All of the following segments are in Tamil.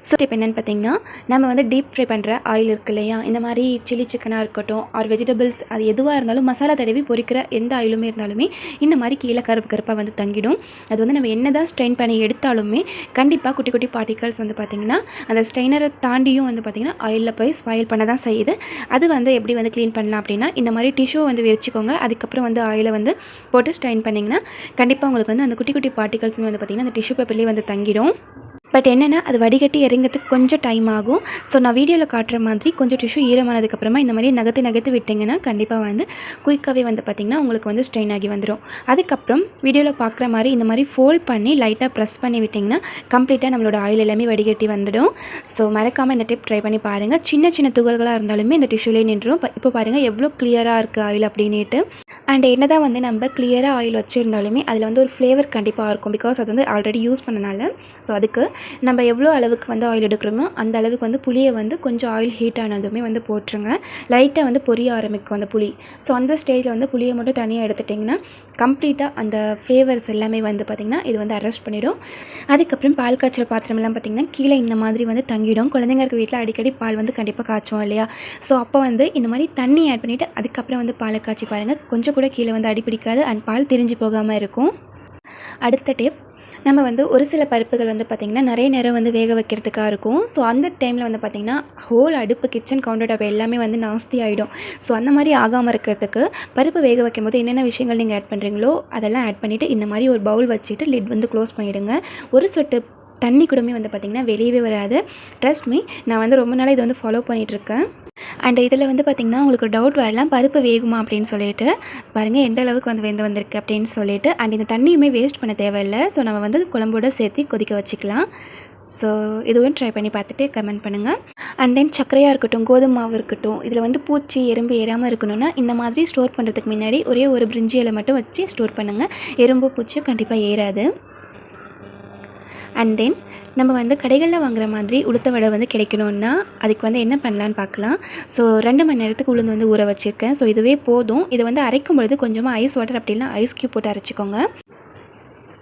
ஸோ இப்போ என்னென்னு பார்த்தீங்கன்னா, நம்ம வந்து டீப் ஃப்ரை பண்ணுற ஆயில் இருக்கு இல்லையா, இந்த மாதிரி சில்லி சிக்கனாக இருக்கட்டும் ஆர் வெஜிடபிள்ஸ் அது எதுவாக இருந்தாலும் மசாலா தடவி பொரிக்கிற எந்த ஆயிலுமே இருந்தாலுமே இந்த மாதிரி கீழே கருப்பு கருப்பாக வந்து தங்கிடும். அது வந்து நம்ம என்ன தான் ஸ்ட்ரெயின் பண்ணி எடுத்தாலுமே கண்டிப்பாக குட்டி குட்டி பார்ட்டிகல்ஸ் வந்து பார்த்திங்கன்னா அந்த ஸ்ட்ரெயினரை தாண்டியும் வந்து பார்த்திங்கன்னா ஆயிலில் போய் ஸ்பாயில் பண்ண தான் செய்யுது. அது வந்து எப்படி வந்து க்ளீன் பண்ணலாம் அப்படின்னா, இந்த மாதிரி டிஷ்யூ வந்து விரிச்சிக்கோங்க. அதுக்கப்புறம் வந்து ஆயிலை வந்து போட்டு ஸ்ட்ரெயின் பண்ணிங்கன்னா கண்டிப்பாக உங்களுக்கு வந்து அந்த குட்டி குட்டி பார்ட்டிகல்ஸுமே வந்து பார்த்திங்கன்னா அந்த டிஷ்யூ பேப்பர்லேயே வந்து தங்கிடும். பட் என்னென்னா அது வடிகட்டி இறங்கிறதுக்கு கொஞ்சம் டைம் ஆகும். ஸோ நான் வீடியோவில் காட்டுற மாதிரி கொஞ்சம் டிஷ்யூ ஈரமானதுக்கப்புறமா இந்த மாதிரி நகர்த்து விட்டிங்கன்னா கண்டிப்பாக வந்து குயிக்காகவே வந்து பார்த்திங்கன்னா உங்களுக்கு வந்து ஸ்ட்ரெயின் ஆகி வந்துடும். அதுக்கப்புறம் வீடியோவில் பார்க்குற மாதிரி இந்த மாதிரி ஃபோல்ட் பண்ணி லைட்டாக ப்ரெஸ் பண்ணி விட்டிங்கன்னா கம்ப்ளீட்டாக நம்மளோட ஆயில் எல்லாமே வடிகட்டி வந்துடும். ஸோ மறக்காமல் இந்த டிப் ட்ரை பண்ணி பாருங்கள். சின்ன சின்ன துகள்களாக இருந்தாலுமே இந்த டிஷ்யூலேயே நின்றுடும். இப்போ பாருங்கள் எவ்வளோ கிளியராக இருக்குது ஆயில் அப்படின்ட்டு. அண்ட் என்ன தான் வந்து நம்ம கிளியராக ஆயில் வச்சுருந்தாலுமே அதில் வந்து ஒரு ஃப்ளேவர் கண்டிப்பாக இருக்கும். பிகாஸ் அது வந்து ஆல்ரெடி யூஸ் பண்ணனால. ஸோ அதுக்கு நம்ம எவ்வளோ அளவுக்கு வந்து ஆயில் எடுக்கிறோமோ அந்த அளவுக்கு வந்து புளியை வந்து கொஞ்சம் ஆயில் ஹீட் ஆனதுமே வந்து போட்டுருங்க. லைட்டாக வந்து பொரிய ஆரம்பிக்கும் அந்த புளி. ஸோ அந்த ஸ்டேஜில் வந்து புளியை மட்டும் தனியாக எடுத்துட்டிங்கன்னா கம்ப்ளீட்டாக அந்த ஃப்ளேவர்ஸ் எல்லாமே வந்து பார்த்திங்கன்னா இது வந்து அரெஸ்ட் பண்ணிடும். அதுக்கப்புறம் பால் காய்ச்சல் பாத்திரமெல்லாம் பார்த்திங்கன்னா கீழே இந்த மாதிரி வந்து தங்கிடும். குழந்தைங்க இருக்க வீட்டில் அடிக்கடி பால் வந்து கண்டிப்பாக காய்ச்சுவோம் இல்லையா. ஸோ அப்போ வந்து இந்த மாதிரி தண்ணி ஆட் பண்ணிவிட்டு அதுக்கப்புறம் வந்து பாலை காய்ச்சி பாருங்கள். கொஞ்சம் கூட கீழே வந்து அடிப்பிடிக்காது அண்ட் பால் திரிஞ்சு போகாமல் இருக்கும். அடுத்த டிப், நம்ம வந்து ஒரு சில பருப்புகள் வந்து பார்த்திங்கன்னா நிறைய நேரம் வந்து வேக வைக்கிறதுக்காக இருக்கும். ஸோ அந்த டைமில் வந்து பார்த்திங்கன்னா ஹோல் அடுப்பு கிச்சன் கவுண்டர் டாப் எல்லாமே வந்து நாஸ்தி ஆகிடும். ஸோ அந்த மாதிரி ஆகாமல் இருக்கிறதுக்கு பருப்பு வேக வைக்கும்போது என்னென்ன விஷயங்கள் நீங்கள் ஆட் பண்ணுறீங்களோ அதெல்லாம் ஆட் பண்ணிவிட்டு இந்த மாதிரி ஒரு பவுல் வச்சுட்டு லிட் வந்து க்ளோஸ் பண்ணிவிடுங்க. ஒரு சொட்டு தண்ணி கூடமே வந்து பார்த்திங்கன்னா வெளியவே வராது. ட்ரஸ்ட் மீ, நான் வந்து ரொம்ப நாளாக இதை வந்து ஃபாலோ பண்ணிகிட்ருக்கேன். அண்ட் இதில் வந்து பார்த்திங்கன்னா உங்களுக்கு ஒரு டவுட் வரலாம், பருப்பு வேகுமா அப்படின்னு சொல்லிட்டு. பாருங்கள் எந்த அளவுக்கு வந்து வெந்து வந்திருக்கு அப்படின்னு சொல்லிட்டு. அண்ட் இந்த தண்ணியுமே வேஸ்ட் பண்ண தேவையில்லை. ஸோ நம்ம வந்து குழம்போடு சேர்த்து கொதிக்க வச்சுக்கலாம். ஸோ இதுவும் ட்ரை பண்ணி பார்த்துட்டு கமெண்ட் பண்ணுங்கள். அண்ட் தென் சர்க்கரையாக இருக்கட்டும் கோதுமை மாவு இருக்கட்டும், இதில் வந்து பூச்சி எறும்பு ஏறாமல் இருக்கணும்னா இந்த மாதிரி ஸ்டோர் பண்ணுறதுக்கு முன்னாடி ஒரே ஒரு பிரிஞ்சி இலை மட்டும் வச்சு ஸ்டோர் பண்ணுங்கள். எறும்பு பூச்சியும் கண்டிப்பாக ஏறாது. அண்ட் தென் நம்ம வந்து கடைகளில் வாங்குற மாதிரி உளுத்த வடை வந்து கிடைக்கணுன்னா அதுக்கு வந்து என்ன பண்ணலான்னு பார்க்கலாம். ஸோ 2 மணி நேரத்துக்கு உளுந்து வந்து ஊற வச்சுருக்கேன். ஸோ இதுவே போதும். இதை வந்து அரைக்கும் பொழுது கொஞ்சமாக ஐஸ் வாட்டர் அப்படின்னா ஐஸ் க்யூப் போட்டு அரைச்சிக்கோங்க.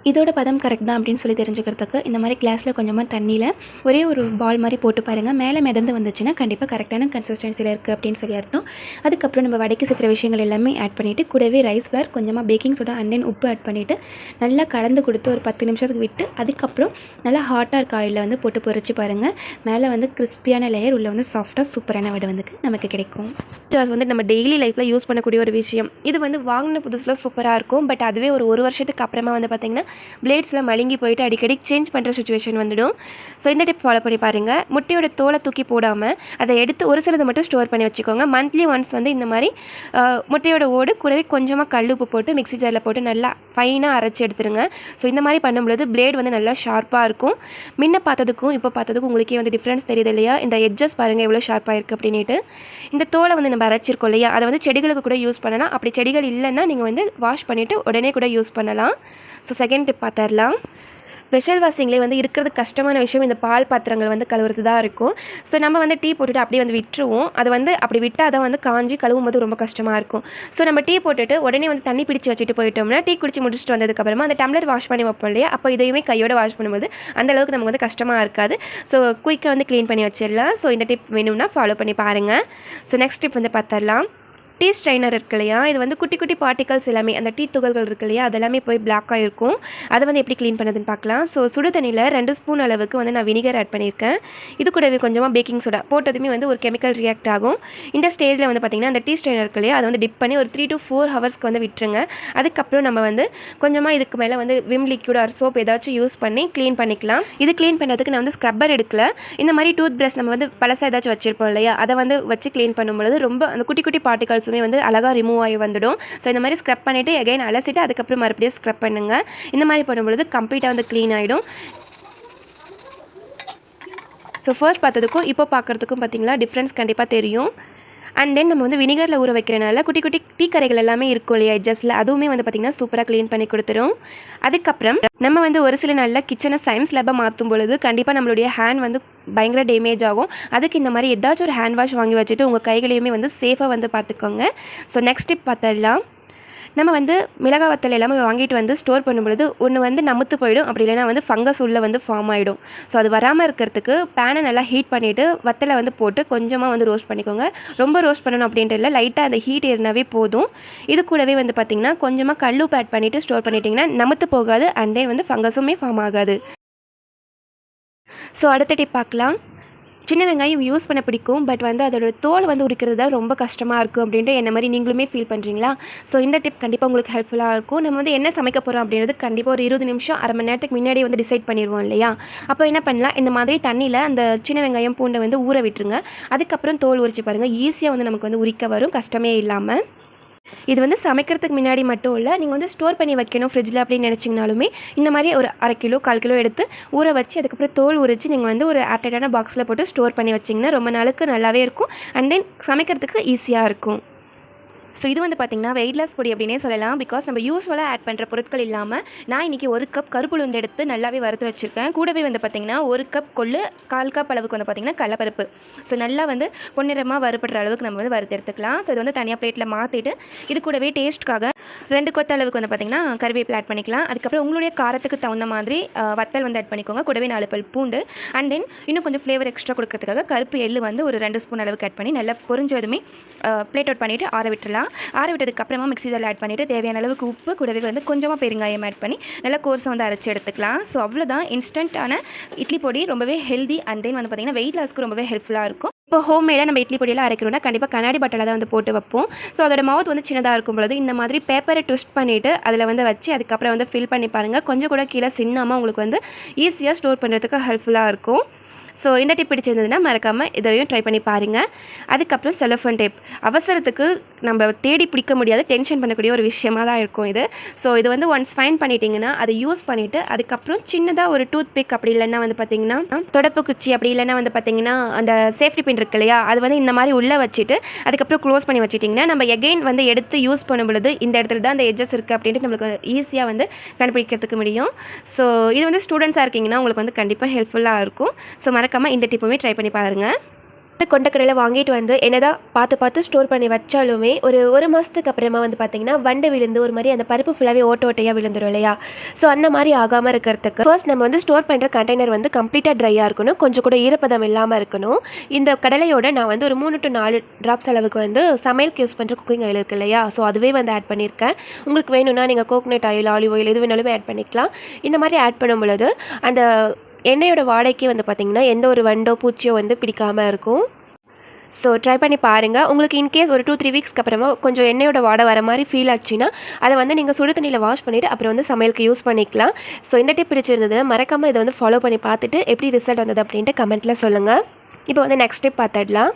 இதோட பதம் கரெக்ட் தான் அப்படின்னு சொல்லி தெரிஞ்சுக்கிறதுக்கு இந்த மாதிரி கிளாஸில் கொஞ்சமாக தண்ணியில் ஒரே ஒரு பால் மாதிரி போட்டு பாருங்கள். மேலே மிதந்து வந்துச்சுன்னா கண்டிப்பாக கரெக்டான கன்சிஸ்டன்சியில் இருக்குது அப்படின்னு சொல்லி அர்த்தம். அதுக்கப்புறம் நம்ம வடைக்கு சேர்த்துற விஷயங்கள் எல்லாமே ஆட் பண்ணிவிட்டு கூடவே ரைஸ் ஃப்ளவர் கொஞ்சமாக பேக்கிங் சோடா அண்ட் தென் உப்பு ஆட் பண்ணிவிட்டு நல்லா கலந்து கொடுத்து ஒரு 10 நிமிஷத்துக்கு விட்டு அதுக்கப்புறம் நல்லா ஹாட்டாக இருக்க ஆயிலில் வந்து போட்டு பொரிச்சு பாருங்கள். மேலே வந்து கிறிஸ்பியான லேயர் உள்ள வந்து சாஃப்டாக சூப்பரான வடை வந்து நமக்கு கிடைக்கும். ஜாஸ் வந்து நம்ம டெய்லி லைஃப்பில் யூஸ் பண்ணக்கூடிய ஒரு விஷயம். இது வந்து வாங்கின புதுசில் சூப்பராக இருக்கும். பட் அதுவே ஒரு வருஷத்துக்கு அப்புறமா வந்து பார்த்திங்கன்னா பிளேட்ஸில் மழுங்கி போயிட்டு அடிக்கடி சேஞ்ச் பண்ணுற சுச்சுவேஷன் வந்துடும். ஸோ இந்த டிப் ஃபாலோ பண்ணி பாருங்கள். முட்டையோட தோலை தூக்கி போடாமல் அதை எடுத்து ஒரு சிலதை மட்டும் ஸ்டோர் பண்ணி வச்சுக்கோங்க. மந்த்லி ஒன்ஸ் வந்து இந்த மாதிரி முட்டையோட ஓடு கூடவே கொஞ்சமாக கல் உப்பு போட்டு மிக்ஸி ஜாரில் போட்டு நல்லா ஃபைனாக அரைச்சி எடுத்துருங்க. ஸோ இந்த மாதிரி பண்ணும்பொழுது பிளேட் வந்து நல்லா ஷார்ப்பாக இருக்கும். முன்ன பார்த்ததுக்கும் இப்போ பார்த்ததுக்கும் உங்களுக்கே வந்து டிஃப்ரென்ஸ் தெரியுது இல்லையா. இந்த எட்ஜஸ் பாருங்கள் எவ்வளோ ஷார்ப்பாக இருக்குது அப்படின்ட்டு. இந்த தோலை வந்து நம்ம அரைச்சிருக்கோம் இல்லையா, அதை வந்து செடிகளுக்கு கூட யூஸ் பண்ணலாம். அப்படி செடிகள் இல்லைன்னா நீங்கள் வந்து வாஷ் பண்ணிவிட்டு உடனே கூட யூஸ் பண்ணலாம். ஸோ செகண்ட் டிப் பார்த்துடலாம். வெஷல் வாஷிங்லேயே வந்து இருக்கிறது கஷ்டமான விஷயம் இந்த பால் பாத்திரங்கள் வந்து கழுவுறது தான் இருக்கும். ஸோ நம்ம வந்து டீ போட்டுட்டு அப்படியே வந்து விட்டுருவோம். அது வந்து அப்படி விட்டால் தான் வந்து காஞ்சி கழுவும் போது ரொம்ப கஷ்டமாக இருக்கும். ஸோ நம்ம டீ போட்டுட்டு உடனே வந்து தண்ணி பிடிச்சி வச்சுட்டு போயிட்டோம்னா டீ குடிச்சு முடிச்சுட்டு வந்ததுக்கப்புறமா அந்த டம்ளர் வாஷ் பண்ணி வைப்போம் இல்லையா, அப்போ இதையுமே கையோட வாஷ் பண்ணும்போது அந்தளவுக்கு நமக்கு வந்து கஷ்டமாக இருக்காது. ஸோ குயிக்காக வந்து க்ளீன் பண்ணி வச்சிடலாம். ஸோ இந்த டிப் வேணும்னா ஃபாலோ பண்ணி பாருங்கள். ஸோ நெக்ஸ்ட் டிப் வந்து பார்த்துடலாம். டீ ஸ்ட்ரைனர் இருக்கு இல்லையா, இது வந்து குட்டி குட்டி பார்ட்டிகல்ஸ் எல்லாமே அந்த டீ துகள்கள் இருக்கு இல்லையா அதெல்லாமே போய் பிளாக்காக இருக்கும். அதை வந்து எப்படி க்ளீன் பண்ணுறதுன்னு பார்க்கலாம். ஸோ சுடு தண்ணியில் 2 ஸ்பூன் அளவுக்கு வந்து நான் வினிகர் ஆட் பண்ணியிருக்கேன். இது கூடவே கொஞ்சமாக பேக்கிங் சோடா போட்டதுமே வந்து ஒரு கெமிக்கல் ரியாக்ட் ஆகும். இந்த ஸ்டேஜில் வந்து பார்த்திங்கன்னா அந்த டீ ஸ்ட்ரைனர் இருக்கு இல்லையா அதை வந்து டிப் பண்ணி ஒரு 3 to 4 ஹவர்ஸ்க்கு வந்து விட்டுருங்க. அதுக்கப்புறம் நம்ம வந்து கொஞ்சமாக இதுக்கு மேலே வந்து விம் லிக்யூட் ஆர் சோப் ஏதாச்சும் யூஸ் பண்ணி க்ளீன் பண்ணிக்கலாம். இது க்ளீன் பண்ணுறதுக்கு நான் வந்து ஸ்க்ரப்பர் எடுக்கல. இந்த மாதிரி டூத் ப்ரஷ் நம்ம வந்து பழசாக ஏதாச்சும் வச்சுருப்போம் இல்லையா அதை வந்து வச்சு க்ளீன் பண்ணும்பொழுது ரொம்ப அந்த குட்டி குட்டி பார்ட்டிகல்ஸுமே வந்து அழகாக ரிமூவ் ஆகி வந்துடும். ஸோ இந்த மாதிரி ஸ்க்ரப் பண்ணிவிட்டு எகைன் அலசிட்டு அதுக்கப்புறம் மறுபடியும் ஸ்க்ரப் பண்ணுங்கள். இந்த மாதிரி பண்ணும்பொழுது கம்ப்ளீட்டாக வந்து க்ளீன் ஆகிடும். ஸோ ஃபர்ஸ்ட் பார்த்ததுக்கும் இப்போ பார்க்குறதுக்கும் பார்த்திங்களா டிஃப்ரென்ஸ் கண்டிப்பாக தெரியும். அண்ட் தென் நம்ம வந்து வினிகரில் ஊற வைக்கிறனால குட்டி குட்டி டீ கரைகள் எல்லாமே இருக்கும் இல்லையா எட்ஜஸில், அதுவுமே வந்து பார்த்திங்கன்னா சூப்பராக க்ளீன் பண்ணி கொடுத்துரும். அதுக்கப்புறம் நம்ம வந்து ஒரு சில நாளில் கிச்சனை சயின்ஸ் லேபாக மாற்றும் பொழுது கண்டிப்பாக நம்மளுடைய ஹேண்ட் வந்து பயங்கர டேமேஜ் ஆகும். அதுக்கு இந்த மாதிரி ஏதாச்சும் ஒரு ஹேண்ட் வாஷ் வாங்கி வச்சுட்டு உங்கள் கைகளையுமே வந்து சேஃபாக வந்து பார்த்துக்கோங்க. ஸோ நெக்ஸ்ட் டிப் பார்த்துடலாம். நம்ம வந்து மிளகாய் வத்தல் எல்லாமே வாங்கிட்டு வந்து ஸ்டோர் பண்ணும்பொழுது ஒன்று வந்து நமுத்து போயிடும், அப்படி இல்லைனா வந்து ஃபங்கஸ் உள்ள வந்து ஃபார்ம் ஆகிடும். ஸோ அது வராமல் இருக்கிறதுக்கு பேனை நல்லா ஹீட் பண்ணிவிட்டு வத்தலை வந்து போட்டு கொஞ்சமாக வந்து ரோஸ்ட் பண்ணிக்கோங்க. ரொம்ப ரோஸ்ட் பண்ணணும் அப்படின்ட்டு இல்லை, லைட்டாக அந்த ஹீட் ஏறினாவே போதும். இது கூடவே வந்து பார்த்திங்கன்னா கொஞ்சமாக கல்லுப்பு ஆட் பண்ணிவிட்டு ஸ்டோர் பண்ணிட்டிங்கன்னா நமுத்து போகாது, அண்ட் தென் வந்து ஃபங்கஸுமே ஃபார்ம் ஆகாது. ஸோ அடுத்த டிப் பார்க்கலாம். சின்ன வெங்காயம் யூஸ் பண்ண பிடிக்கும், பட் வந்து அதோட தோல் வந்து உரிக்கிறது தான் ரொம்ப கஷ்டமாக இருக்கும் அப்படின்ட்டு என்ன மாதிரி நீங்களுமே ஃபீல் பண்ணுறீங்களா? ஸோ இந்த டிப் கண்டிப்பாக உங்களுக்கு ஹெல்ப்ஃபுல்லாக இருக்கும். நம்ம வந்து என்ன சமைக்க போகிறோம் அப்படின்றது கண்டிப்பாக ஒரு 20 நிமிஷம் அரை மணி நேரத்துக்கு முன்னாடியே வந்து டிசைட் பண்ணிடுவோம் இல்லையா? அப்போ என்ன பண்ணலாம், இந்த மாதிரி தண்ணியில் அந்த சின்ன வெங்காயம் பூண்டை வந்து ஊற விட்டுருங்க. அதுக்கப்புறம் தோல் உரிச்சு பாருங்கள், ஈஸியாக வந்து நமக்கு வந்து உரிக்க வரும், கஷ்டமே இல்லாமல். இது வந்து சமைக்கிறதுக்கு முன்னாடி மட்டும் இல்லை, நீங்கள் வந்து ஸ்டோர் பண்ணி வைக்கணும் ஃப்ரிட்ஜில் அப்படின்னு நினச்சிங்கனாலுமே இந்த மாதிரி ஒரு 1/2 கிலோ 1/4 கிலோ எடுத்து ஊற வச்சு அதுக்கப்புறம் தோல் உரித்து நீங்கள் வந்து ஒரு ஏர்டைட்டான பாக்ஸில் போட்டு ஸ்டோர் பண்ணி வச்சிங்கன்னா ரொம்ப நாளுக்கு நல்லாவே இருக்கும், அண்ட் தென் சமைக்கிறதுக்கு ஈஸியாக இருக்கும். ஸோ இது வந்து பார்த்திங்கன்னா வெயிட் லாஸ் பொடி அப்படின்னே சொல்லலாம். பிகாஸ் நம்ம யூஸ்வலாக ஆட் பண்ணுற பொருட்கள் இல்லாமல் நான் இன்றைக்கி 1 கப் கருப்புளுந்து எடுத்து நல்லாவே வறுத்து வச்சுருக்கேன். கூடவே வந்து பார்த்திங்கன்னா 1 கப் கொள்ளு, 1/4 கப் அளவுக்கு வந்து பார்த்திங்கன்னா கடலப்பருப்பு. ஸோ நல்லா வந்து பொன்னிறமாக வறுபடுற அளவுக்கு நம்ம வந்து வறுத்து எடுத்துக்கலாம். ஸோ இது வந்து தனியாக பிளேட்டில் மாற்றிட்டு இது கூடவே டேஸ்ட்டுக்காக 2 கொத்த அளவுக்கு வந்து பார்த்திங்கன்னா கருவேப்பிலை ஆட் பண்ணிக்கலாம். அதுக்கப்புறம் உங்களுடைய காரத்துக்கு தகுந்த மாதிரி வத்தல் வந்து ஆட் பண்ணிக்கோங்க. கூடவே 4 பல் பூண்டு, அண்ட் தென் இன்னும் கொஞ்சம் ஃப்ளேவர் எக்ஸ்ட்ரா கொடுக்கறதுக்காக கருப்பு எள்ளு வந்து ஒரு 2 ஸ்பூன் அளவுக்கு ஆட் பண்ணி நல்லா பொரிஞ்சதுமே பிளேட் அவுட் பண்ணிவிட்டு ஆற விட்டுலாம். ஆற விட்டதுக்கு அப்புறமா மிக்ஸி ஜாரில் ஆட் பண்ணிவிட்டு தேவையான அளவுக்கு உப்பு, கூடவே வந்து கொஞ்சமாக பெருங்காயம் ஆட் பண்ணி நல்லா கோர்ஸை வந்து அரைச்சி எடுத்துக்கலாம். ஸோ அவ்வளோதான், இன்ஸ்டன்ட்டான இட்லி பொடி. ரொம்பவே ஹெல்தி, அண்ட் தென் வந்து பார்த்திங்கன்னா வெயிட் லாஸ்க்கு ரொம்பவே ஹெல்ப்ஃபுல்லாக இருக்கும். இப்போ ஹோம்மேடாக நம்ம இட்லி பொடியெல்லாம் அரைக்கிறோம்னா கண்டிப்பாக கண்ணாடி பாட்டில் தான் வந்து போட்டு வைப்போம். ஸோ அதோட மவுத் வந்து சின்னதாக இருக்கும் பொழுது இந்த மாதிரி பேப்பரை ட்விஸ்ட் பண்ணிவிட்டு அதில் வந்து வச்சு அதுக்கப்புறம் வந்து ஃபில் பண்ணி பாருங்கள். கொஞ்சம் கூட கீழே சின்னாமல் உங்களுக்கு வந்து ஈஸியாக ஸ்டோர் பண்ணுறதுக்கு ஹெல்ப்ஃபுல்லாக இருக்கும். ஸோ இந்த டிப் பிடிச்சிருந்ததுன்னா மறக்காமல் இதையும் ட்ரை பண்ணி பாருங்கள். அதுக்கப்புறம் செலோஃபோன் டேப் அவசரத்துக்கு நம்ம தேடி பிடிக்க முடியாத டென்ஷன் பண்ணக்கூடிய ஒரு விஷயமாக தான் இருக்கும் இது. ஸோ இது வந்து ஒன்ஸ் ஃபைன் பண்ணிட்டீங்கன்னா அதை யூஸ் பண்ணிவிட்டு அதுக்கப்புறம் சின்னதாக ஒரு டூத் பிக், அப்படி இல்லைன்னா வந்து பார்த்திங்கன்னா தொடப்பு குச்சி, அப்படி இல்லைன்னா வந்து பார்த்திங்கன்னா அந்த சேஃப்டி பின் இருக்கு இல்லையா, அது வந்து இந்த மாதிரி உள்ளே வச்சுட்டு அதுக்கப்புறம் க்ளோஸ் பண்ணி வச்சுட்டிங்கன்னா நம்ம எகெயின் வந்து எடுத்து யூஸ் பண்ணும் பொழுது இந்த இடத்துல தான் அந்த எட்ஜஸ் இருக்குது அப்படின்ட்டு நம்மளுக்கு ஈஸியாக வந்து கண்டுபிடிக்கிறதுக்கு முடியும். ஸோ இது வந்து ஸ்டூடெண்ட்ஸாக இருக்கீங்கன்னா உங்களுக்கு வந்து கண்டிப்பாக ஹெல்ப்ஃபுல்லாக இருக்கும். ஸோ மறக்காமல் இந்த டிப்புமே ட்ரை பண்ணி பாருங்கள். கொண்டக்கடையில் வாங்கிட்டு வந்து என்னதான் பார்த்து ஸ்டோர் பண்ணி வச்சாலுமே ஒரு மாதத்துக்கு அப்புறமா வந்து பார்த்திங்கன்னா வண்டு விழுந்து ஒரு மாதிரி அந்த பருப்பு ஃபுல்லாகவே ஓட்டையாக விழுந்துடும் இல்லையா? ஸோ அந்த மாதிரி ஆகாமல் இருக்கிறதுக்கு ஃபர்ஸ்ட் நம்ம வந்து ஸ்டோர் பண்ணுற கண்டெய்னர் வந்து கம்ப்ளீட்டாக ட்ரையாக இருக்கணும், கொஞ்சம் கூட ஈரப்பதம் இல்லாமல் இருக்கணும். இந்த கடலையோட நான் வந்து ஒரு 3 to 4 ட்ராப்ஸ் அளவுக்கு வந்து சமையலுக்கு யூஸ் பண்ணுற குக்கிங் ஆயில் இருக்குது இல்லையா, ஸோ அதுவே வந்து ஆட் பண்ணியிருக்கேன். உங்களுக்கு வேணும்னா நீங்கள் கோகனட் ஆயில், ஆலிவ் ஆயில் எது வேணாலுமே ஆட் பண்ணிக்கலாம். இந்த மாதிரி ஆட் பண்ணும் பொழுது அந்த எண்ணெயோட வாடைக்கு வந்து பார்த்திங்கன்னா எந்த ஒரு வண்டோ பூச்சியோ வந்து பிடிக்காமல் இருக்கும். ஸோ ட்ரை பண்ணி பாருங்கள். உங்களுக்கு இன்கேஸ் ஒரு 2-3 வீக்ஸ்க்கு அப்புறமா கொஞ்சம் எண்ணெயோட வாடை வர மாதிரி ஃபீல் ஆச்சுன்னா அதை வந்து நீங்கள் சுடு தண்ணியில் வாஷ் பண்ணிவிட்டு அப்புறம் வந்து சமையலுக்கு யூஸ் பண்ணிக்கலாம். ஸோ இந்த டிப் பிடிச்சிருந்ததுன்னா மறக்காமல் இதை வந்து ஃபாலோ பண்ணி பார்த்துட்டு எப்படி ரிசல்ட் வந்தது அப்படின்ட்டு கமெண்ட்டில் சொல்லுங்கள். இப்போ வந்து நெக்ஸ்ட் டிப் பார்த்துடலாம்.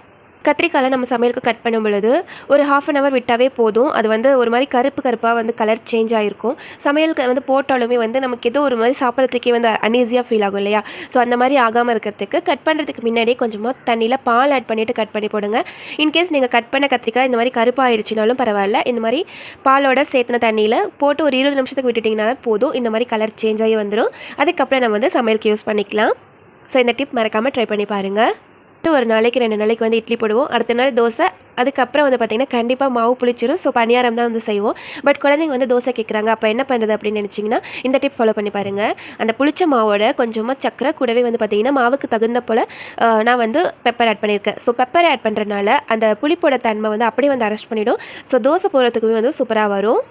கத்திரிக்காயில் நம்ம சமையலுக்கு கட் பண்ணும் பொழுது ஒரு 1/2 hour விட்டாவே போதும். அது வந்து ஒரு மாதிரி கருப்பாக வந்து கலர் சேஞ்ச் ஆகிருக்கும். சமையலுக்கு வந்து போட்டாலுமே வந்து நமக்கு ஏதோ ஒரு மாதிரி சாப்பிட்றதுக்கே வந்து அன்ஈஸியாக ஃபீல் ஆகும் இல்லையா? ஸோ அந்த மாதிரி ஆகாமல் இருக்கிறதுக்கு கட் பண்ணுறதுக்கு முன்னாடியே கொஞ்சமாக தண்ணியில் பால் ஆட் பண்ணிவிட்டு கட் பண்ணி போடுங்க. இன்கேஸ் நீங்கள் கட் பண்ண கத்திரிக்காய் இந்த மாதிரி கருப்பாகிடுச்சினாலும் பரவாயில்ல, இந்த மாதிரி பாலோட சேர்த்துன தண்ணியில் போட்டு ஒரு 20 நிமிஷத்துக்கு விட்டுட்டிங்கனால போதும், இந்த மாதிரி கலர் சேஞ்ச் ஆகி வந்துடும். அதுக்கப்புறம் நம்ம வந்து சமையலுக்கு யூஸ் பண்ணிக்கலாம். ஸோ இந்த டிப் மறக்காமல் ட்ரை பண்ணி பாருங்கள். ஒரு நாளைக்கு 2 நாளைக்கு வந்து இட்லி போடுவோம், அடுத்த நாள் தோசை, அதுக்கப்புறம் வந்து பார்த்திங்கன்னா கண்டிப்பாக மாவு புளிச்சிடும். ஸோ பணியாரம் தான் வந்து செய்வோம். பட் குழந்தைங்க வந்து தோசை கேட்குறாங்க, அப்போ என்ன பண்ணுறது அப்படின்னு நினச்சிங்கன்னா இந்த டிப் ஃபாலோ பண்ணி பாருங்கள். அந்த புளிச்ச மாவோட கொஞ்சமாக சக்கரை, கூடவே வந்து பார்த்திங்கன்னா மாவுக்கு தகுந்த போல் நான் வந்து பெப்பர் ஆட் பண்ணியிருக்கேன். ஸோ பெப்பரை ஆட் பண்ணுறதுனால அந்த புளிப்போட தன்மை வந்து அப்படியே வந்து அரெஸ்ட் பண்ணிவிடும். ஸோ தோசை போடுறதுக்குமே வந்து சூப்பராக வரும்.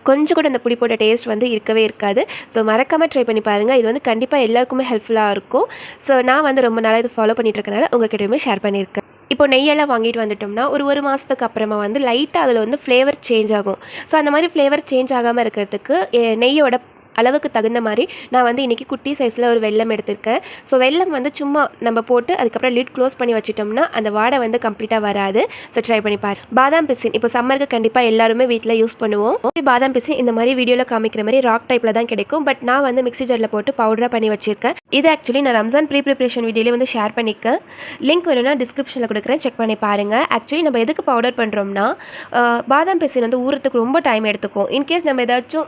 கொஞ்சம் கூட அந்த புளிப்போட டேஸ்ட் வந்து இருக்கவே இருக்காது. ஸோ மறக்காமல் ட்ரை பண்ணி பாருங்கள். இது வந்து கண்டிப்பாக எல்லாருக்குமே ஹெல்ப்ஃபுல்லாக இருக்கும். ஸோ நான் வந்து ரொம்ப நாளாக இது ஃபாலோ பண்ணிகிட்டு இருக்கனால உங்கள்கிட்டயுமே ஷேர் பண்ணியிருக்கேன். இப்போ நெய்யெல்லாம் வாங்கிட்டு வந்துட்டோம்னா ஒரு மாதத்துக்கு அப்புறமா வந்து லைட்டாக அதில் வந்து ஃப்ளேவர் சேஞ்ச் ஆகும். ஸோ அந்த மாதிரி ஃப்ளேவர் சேஞ்ச் ஆகாமல் இருக்கிறதுக்கு நெய்யோட அளவுக்கு தகுந்த மாதிரி நான் வந்து இன்றைக்கி குட்டி சைஸில் ஒரு வெல்லம் எடுத்திருக்கேன். ஸோ வெல்லம் வந்து சும்மா நம்ம போட்டு அதுக்கப்புறம் லிட் க்ளோஸ் பண்ணி வச்சிட்டோம்னா அந்த வாடை வந்து கம்ப்ளீட்டாக வராது. ஸோ ட்ரை பண்ணி பாரு. பாதாம் பிசின் இப்போ சம்மருக்கு கண்டிப்பாக எல்லாருமே வீட்டில் யூஸ் பண்ணுவோம். பாதாம் பிசின் இந்த மாதிரி வீடியோவில் காமிக்கிற மாதிரி ராக் டைப்பில் தான் கிடைக்கும். பட் நான் வந்து மிக்ஸி ஜாரில் போட்டு பவுடராக பண்ணி வச்சிருக்கேன். இது ஆக்சுவலி நான் ரம்ஜான் ப்ரிப்ரேஷன் வீடியோலேயே வந்து ஷேர் பண்ணியிருக்கேன். லிங்க் வேணும்னா டிஸ்கிரிப்ஷனில் கொடுக்குறேன், செக் பண்ணி பாருங்கள். ஆக்சுவலி நம்ம எதுக்கு பவுடர் பண்ணுறோம்னா பாதாம் பிசின் வந்து ஊறத்துக்கு ரொம்ப டைம் எடுத்துக்கும். இன்கேஸ் நம்ம ஏதாச்சும்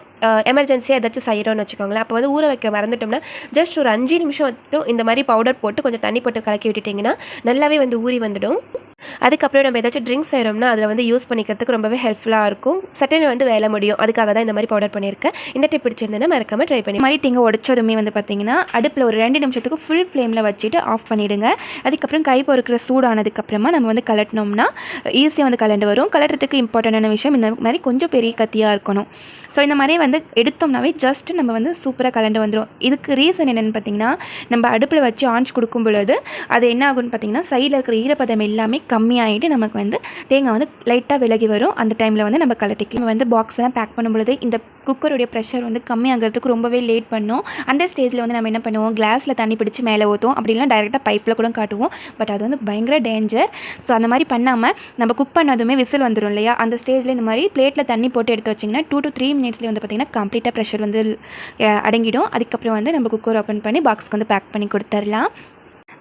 எமர்ஜென்சியாக ஏதாச்சும் செய்கிறோன்னு வச்சுக்கோங்களேன், அப்போ வந்து ஊற வைக்க மறந்துட்டோம்னா ஜஸ்ட் ஒரு 5 நிமிஷம் மட்டும் இந்த மாதிரி பவுடர் போட்டு கொஞ்சம் தண்ணி போட்டு கலக்கி விட்டுட்டிங்கன்னா நல்லாவே வந்து ஊறி வந்துடும். அதுக்கப்புறம் நம்ம ஏதாச்சும் ட்ரிங்க்ஸ் செய்கிறோம்னா அதில் வந்து யூஸ் பண்ணிக்கிறதுக்கு ரொம்பவே ஹெல்ப்ஃபுல்லாக இருக்கும். சட்டனே வந்து வேலை முடியும். அதுக்காக தான் இந்த மாதிரி பவுடர் பண்ணியிருக்கேன். இந்த டிப் பிடிச்சிருந்தேன்னா மறக்காமல் ட்ரை பண்ணி மாதிரி தேங்காய் உடைச்சதுமே வந்து பார்த்திங்கன்னா அடுப்பில் ஒரு 2 நிமிஷத்துக்கு ஃபுல் ஃப்ளேமில் வச்சுட்டு ஆஃப் பண்ணிவிடுங்க. அதுக்கப்புறம் கை பொறுக்கிற சூடானதுக்கப்புறமா நம்ம வந்து கலட்டினோம்னா ஈஸியாக வந்து கலண்டு வரும். கலட்டுறதுக்கு இம்பார்ட்டண்டான விஷயம் இந்த மாதிரி கொஞ்சம் பெரிய கத்தியாக இருக்கணும். ஸோ இந்த மாதிரி வந்து எடுத்தோம்னாவே ஜஸ்ட்டு நம்ம வந்து சூப்பராக கலண்டு வந்துடும். இதுக்கு ரீசன் என்னென்னு பார்த்திங்கன்னா நம்ம அடுப்பில் வச்சு ஆன்ஸ் கொடுக்கும் பொழுது அது என்ன ஆகும்னு பார்த்திங்கன்னா சைடில் இருக்கிற ஈரப்பதம் எல்லாமே கம்மியாகிட்டு நமக்கு வந்து தேங்காய் வந்து லைட்டாக விலகி வரும். அந்த டைமில் வந்து நம்ம கலட்டிக்கலாம். நம்ம வந்து பாக்ஸ்லாம் பேக் பண்ணும்பொழுது இந்த குக்கருடைய ப்ரெஷர் வந்து கம்மியாகிறதுக்கு ரொம்பவே லேட் பண்ணும். அந்த ஸ்டேஜில் வந்து நம்ம என்ன பண்ணுவோம், கிளாஸில் தண்ணி பிடிச்சி மேலே ஊற்றுவோம். அப்படிலாம் டைரெக்டாக பைப்பில் கூட காட்டுவோம். பட் அது வந்து பயங்கர டேஞ்சர். ஸோ அந்த மாதிரி பண்ணாமல் நம்ம குக் பண்ணதுமே விசில் வந்துடும் இல்லையா, அந்த ஸ்டேஜில் இந்த மாதிரி பிளேட்டில் தண்ணி போட்டு எடுத்து வச்சிங்கன்னா 2 to 3 மினிட்ஸ்லேயே வந்து பார்த்திங்கன்னா கம்ப்ளீட்டாக ப்ரெஷர் வந்து அடங்கிடும். அதுக்கப்புறம் வந்து நம்ம குக்கர் ஓப்பன் பண்ணி பாக்ஸ்க்கு வந்து பேக் பண்ணி கொடுத்துடலாம்.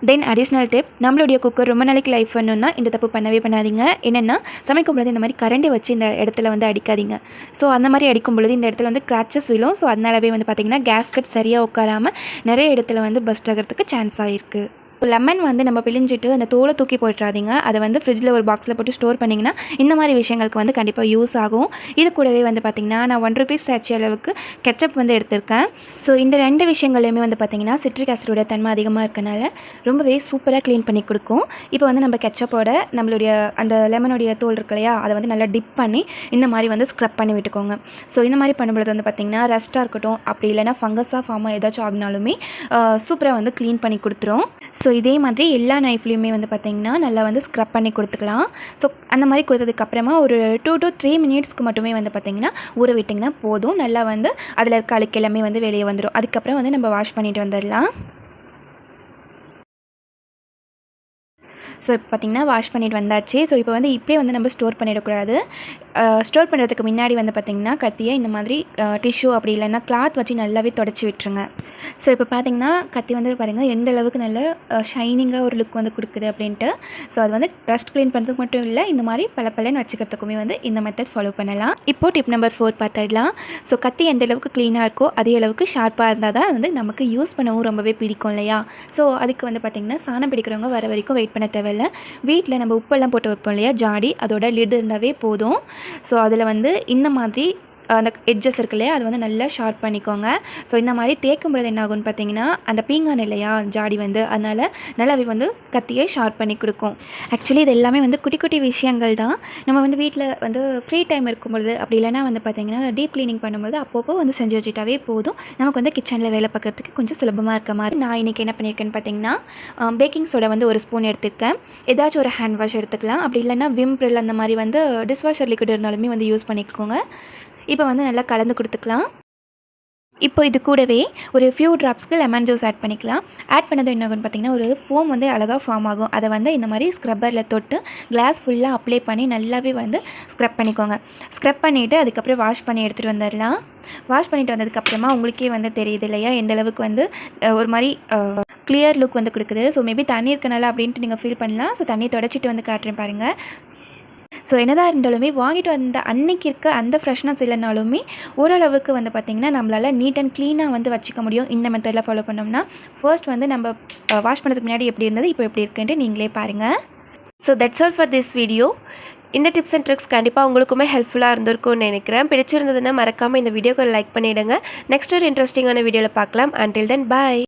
தென் அடிஷ்னல் டிப், நம்மளுடைய குக்கர் ரொம்ப நாளைக்கு லைஃப் பண்ணணும்னா இந்த தப்பு பண்ணவே பண்ணாதீங்க. என்னென்னா சமைக்கும் பொழுது இந்த மாதிரி கரண்டி வச்சு இந்த இடத்துல வந்து அடிக்காதீங்க. ஸோ அந்த மாதிரி அடிக்கும் பொழுது இந்த இடத்துல வந்து கிராச்சஸ் விழும். ஸோ அதனாலவே வந்து பார்த்திங்கன்னா கேஸ்கட் சரியாக உட்காராமல் நிறைய இடத்துல வந்து பஸ்ட் ஆகிறதுக்கு சான்ஸ் ஆகிருக்கு. லெமன் வந்து நம்ம பிழிஞ்சிட்டு அந்த தோலை தூக்கி போட்டுறாதீங்க. அதை வந்து ஃப்ரிட்ஜில் ஒரு பாக்ஸில் போட்டு ஸ்டோர் பண்ணிங்கன்னா இந்த மாதிரி விஷயங்களுக்கு வந்து கண்டிப்பாக யூஸ் ஆகும். இது கூடவே வந்து பார்த்திங்கன்னா நான் 1 ரூபீஸ் சாச்சி அளவுக்கு கெச்சப் வந்து எடுத்திருக்கேன். ஸோ இந்த 2 விஷயங்களையுமே வந்து பார்த்திங்கன்னா சிட்ரிக் ஆசிடோட தன்மை அதிகமாக இருக்கனால ரொம்பவே சூப்பராக க்ளீன் பண்ணி கொடுக்கும். இப்போ வந்து நம்ம கெச்சப்போட நம்மளுடைய அந்த லெமனுடைய தோல் இருக்கு இல்லையா, அதை வந்து நல்லா டிப் பண்ணி இந்த மாதிரி வந்து ஸ்க்ரப் பண்ணி விட்டுக்கோங்க. ஸோ இந்த மாதிரி பண்ணும்பொழுது வந்து பார்த்திங்கன்னா ரஸ்ட்டாக இருக்கட்டும், அப்படி இல்லைனா ஃபங்கஸாக ஃபார்மாக ஏதாச்சும் ஆகினாலுமே சூப்பராக வந்து க்ளீன் பண்ணி கொடுத்துரும். ஸோ இதே மாதிரி எல்லா நைஃப்லேயுமே வந்து பார்த்திங்கன்னா நல்லா வந்து ஸ்க்ரப் பண்ணி கொடுத்துக்கலாம். ஸோ அந்த மாதிரி கொடுத்ததுக்கப்புறமா ஒரு 2 to 3 மினிட்ஸ்க்கு மட்டுமே வந்து பார்த்திங்கன்னா ஊற விட்டிங்கன்னா போதும். நல்லா வந்து அதில் இருக்க அழுக்கு எல்லாமே வந்து வெளியே வந்துடும். அதுக்கப்புறம் வந்து நம்ம வாஷ் பண்ணிட்டு வந்துடலாம். ஸோ இப்போ பார்த்திங்கன்னா வாஷ் பண்ணிட்டு வந்தாச்சு. ஸோ இப்போ வந்து இப்படியே வந்து நம்ம ஸ்டோர் பண்ணிடக்கூடாது. ஸ்டோர் பண்ணுறதுக்கு முன்னாடி வந்து பார்த்திங்கன்னா கத்தியை இந்த மாதிரி டிஷ்யூ அப்படி இல்லைன்னா கிளாத் வச்சு நல்லாவே தொடச்சி விட்டுருங்க. ஸோ இப்போ பார்த்திங்கன்னா கத்தி வந்து பாருங்கள் எந்த அளவுக்கு நல்ல ஷைனிங்காக ஒரு லுக் வந்து கொடுக்குது அப்படின்ட்டு. ஸோ அது வந்து டஸ்ட் க்ளீன் பண்ணுறதுக்கு மட்டும் இல்லை, இந்த மாதிரி பலன்னு வச்சுக்கிறதுக்குமே வந்து இந்த மெத்தட் ஃபாலோ பண்ணலாம். இப்போது டிப் நம்பர் 4 பார்த்துடலாம். ஸோ கத்தி எந்த அளவுக்கு க்ளீனாக இருக்கோ அதே அளவுக்கு ஷார்ப்பாக இருந்தால் தான் வந்து நமக்கு யூஸ் பண்ணவும் ரொம்பவே பிடிக்கும் இல்லையா. ஸோ அதுக்கு வந்து பார்த்திங்கன்னா சாணம் பிடிக்கிறவங்க வர வரைக்கும் வெயிட் பண்ண தேவையில்லை. வீட்டில் நம்ம உப்பெல்லாம் போட்டு வைப்போம் இல்லையா, ஜாடி, அதோட லிட் இருந்தாவே போதும். ஸோ அதில் வந்து இந்த மாதிரி அந்த எட்ஜஸ் இருக்கு இல்லையா, அது வந்து நல்லா ஷார்ப் பண்ணிக்கோங்க. ஸோ இந்த மாதிரி தேய்க்கும் பொழுது என்ன ஆகும்னு பார்த்தீங்கன்னா அந்த பீங்கான் இல்லையா ஜாடி வந்து அதனால் நல்லாவே வந்து கத்தியை ஷார்ப் பண்ணி கொடுக்கும். ஆக்சுவலி இது எல்லாமே வந்து குட்டி குட்டி விஷயங்கள் தான். நம்ம வந்து வீட்டில் வந்து ஃப்ரீ டைம் இருக்கும்பொழுது அப்படி இல்லைனா வந்து பார்த்திங்கன்னா டீப் க்ளீனிங் பண்ணும்போது அப்பப்போ வந்து செஞ்சு வச்சுட்டாவே போதும். நமக்கு வந்து கிச்சனில் வேலை பார்க்குறதுக்கு கொஞ்சம் சுலபமாக இருக்க மாதிரி. நான் இன்றைக்கி என்ன பண்ணியிருக்கேன்னு பார்த்தீங்கன்னா பேக்கிங் சோடா வந்து 1 ஸ்பூன் எடுத்துருக்கேன். ஏதாச்சும் ஒரு ஹேண்ட் வாஷ் எடுத்துக்கலாம். அப்படி இல்லைனா விம் ப்ரில் அந்த மாதிரி வந்து டிஷ்வாஷர் லிக்விட் இருந்தாலுமே வந்து யூஸ் பண்ணிக்கோங்க. இப்போ வந்து நல்லா கலந்து கொடுத்துக்கலாம். இப்போ இது கூடவே ஒரு ஃபியூ ட்ராப்ஸ்க்கு லெமன் ஜூஸ் ஆட் பண்ணிக்கலாம். ஆட் பண்ணது என்ன ஆகும்னு பார்த்திங்கன்னா ஒரு ஃபோம் வந்து அழகாக ஃபார்ம் ஆகும். அதை வந்து இந்த மாதிரி ஸ்க்ரப்பரில் தொட்டு கிளாஸ் ஃபுல்லாக அப்ளை பண்ணி நல்லாவே வந்து ஸ்க்ரப் பண்ணிக்கோங்க. ஸ்க்ரப் பண்ணிவிட்டு அதுக்கப்புறம் வாஷ் பண்ணி எடுத்துகிட்டு வந்துடலாம். வாஷ் பண்ணிட்டு வந்ததுக்கப்புறமா உங்களுக்கே வந்து தெரியுது இல்லையா எந்த அளவுக்கு வந்து ஒரு மாதிரி கிளியர் லுக் வந்து கொடுக்குது. ஸோ மேபி தண்ணி இருக்கனால அப்படின்ட்டு நீங்கள் ஃபீல் பண்ணலாம். ஸோ தண்ணி தொடச்சிட்டு வந்து காட்டுறேன் பாருங்கள். ஸோ என்னதான் இருந்தாலுமே வாங்கிட்டு வந்த அன்னைக்கு இருக்க அந்த ஃப்ரெஷ்னஸ் இல்லைனாலுமே ஓரளவுக்கு வந்து பார்த்திங்கன்னா நம்மளால் நீட் அண்ட் க்ளீனாக வந்து வச்சுக்க முடியும் இந்த மெத்தடில் ஃபாலோ பண்ணோம்னா. ஃபர்ஸ்ட் வந்து நம்ம வாஷ் பண்ணுறதுக்கு முன்னாடி எப்படி இருந்தது இப்போ எப்படி இருக்குன்ட்டு நீங்களே பாருங்கள். So that's all for this video. இந்த டிப்ஸ் அண்ட் ட்ரிக்ஸ் கண்டிப்பாக உங்களுக்குமே ஹெல்ப்ஃபுல்லாக இருந்திருக்கும்னு நினைக்கிறேன். பிடிச்சிருந்ததுன்னா மறக்காமல் இந்த வீடியோக்கு லைக் பண்ணிவிடுங்க. நெக்ஸ்ட் ஒரு இன்ட்ரெஸ்டிங்கான வீடியோவில் பார்க்கலாம். அன்டில் தென் பாய்.